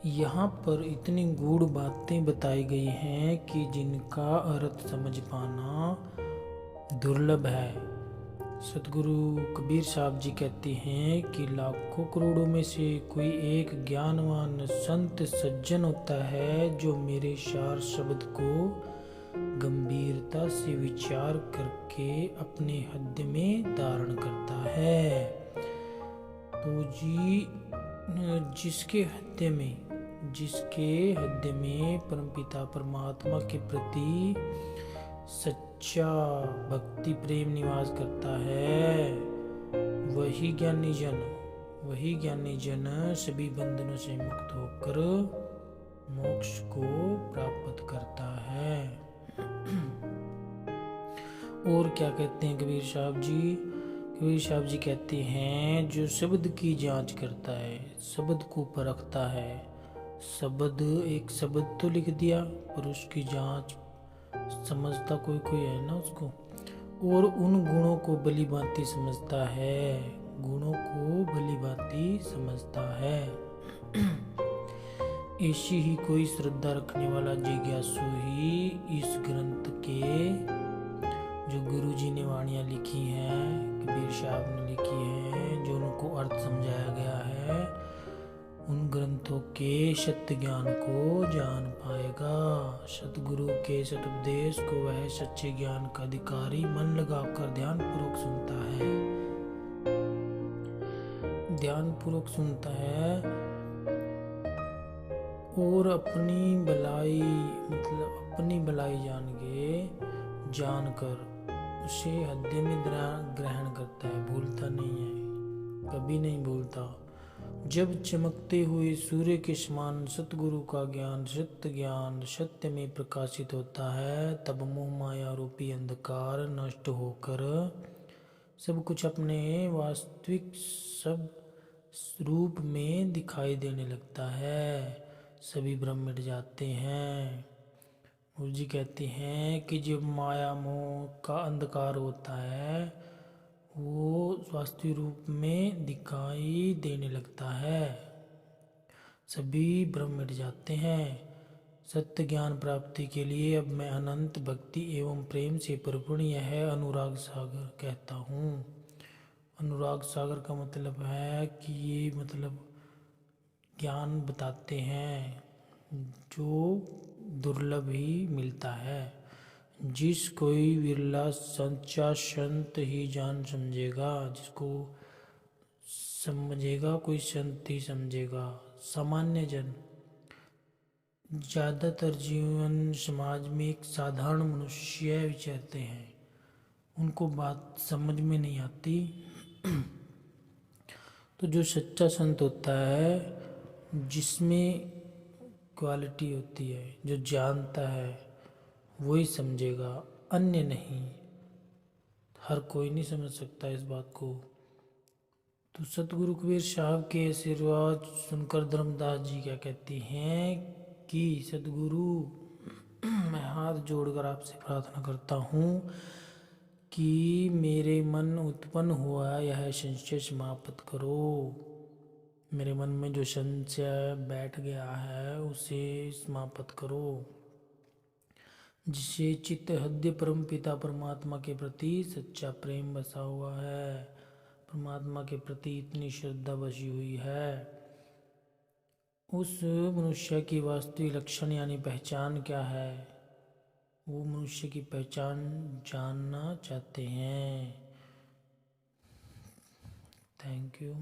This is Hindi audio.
यहाँ पर इतनी गूढ़ बातें बताई गई हैं कि जिनका अर्थ समझ पाना दुर्लभ है। सतगुरु कबीर साहब जी कहते हैं कि लाखों करोड़ों में से कोई एक ज्ञानवान संत सज्जन होता है जो मेरे सार शब्द को गंभीरता से विचार करके अपने हृदय में धारण करता है। तो जी जिसके हृदय में परमपिता परमात्मा के प्रति सच्चा भक्ति प्रेम निवास करता है, वही ज्ञानी जन सभी बंधनों से मुक्त होकर मोक्ष को प्राप्त करता है। और क्या कहते हैं कबीर साहब जी? कबीर साहब जी कहते हैं, जो शब्द की जांच करता है, शब्द को परखता है, एक शब्द तो लिख दिया पर उसकी जांच समझता कोई है ना उसको, और उन गुणों को भली भांति समझता है। ऐसी ही कोई श्रद्धा रखने वाला जिज्ञासु ही इस ग्रंथ के जो गुरु जी ने वाणियाँ लिखी हैं, कबीर साहब ने लिखी हैं, जो उनको अर्थ समझाया गया है, उन ग्रंथों के सत्य ज्ञान को जान पाएगा। सतगुरु के सतुपदेश को वह सच्चे ज्ञान का अधिकारी मन लगाकर ध्यानपूर्वक सुनता है और अपनी भलाई जानकर उसे हृदय में ग्रहण करता है, भूलता नहीं है, कभी नहीं भूलता। जब चमकते हुए सूर्य के समान सतगुरु का ज्ञान सत्य में प्रकाशित होता है, तब मोह माया रूपी अंधकार नष्ट होकर सब कुछ अपने वास्तविक सब रूप में दिखाई देने लगता है, सभी भ्रम मिट जाते हैं। गुरु जी कहते हैं कि जब माया मोह का अंधकार होता है, वो वास्तविक रूप में दिखाई देने लगता है, सभी भ्रम मिट जाते हैं। सत्य ज्ञान प्राप्ति के लिए अब मैं अनंत भक्ति एवं प्रेम से परिपूर्ण यह अनुराग सागर कहता हूँ। अनुराग सागर का मतलब है कि ये ज्ञान बताते हैं जो दुर्लभ ही मिलता है, जिस कोई विरला सच्चा संत ही जान समझेगा, जिसको समझेगा कोई संत ही समझेगा। सामान्य जन, ज़्यादातर जीवन समाज में एक साधारण मनुष्य विचरते हैं, उनको बात समझ में नहीं आती। तो जो सच्चा संत होता है, जिसमें क्वालिटी होती है, जो जानता है, वही समझेगा, अन्य नहीं। हर कोई नहीं समझ सकता इस बात को। तो सतगुरु कबीर साहब के आशीर्वाद सुनकर धर्मदास जी क्या कहते हैं कि सतगुरु, मैं हाथ जोड़कर आपसे प्रार्थना करता हूँ कि मेरे मन उत्पन्न हुआ यह संशय समाप्त करो। मेरे मन में जो संशय बैठ गया है उसे समाप्त करो, जिससे चित्त हृदय परम पिता परमात्मा के प्रति सच्चा प्रेम बसा हुआ है, परमात्मा के प्रति इतनी श्रद्धा बसी हुई है। उस मनुष्य की वास्तविक लक्षण यानी पहचान क्या है, वो मनुष्य की पहचान जानना चाहते हैं। Thank you.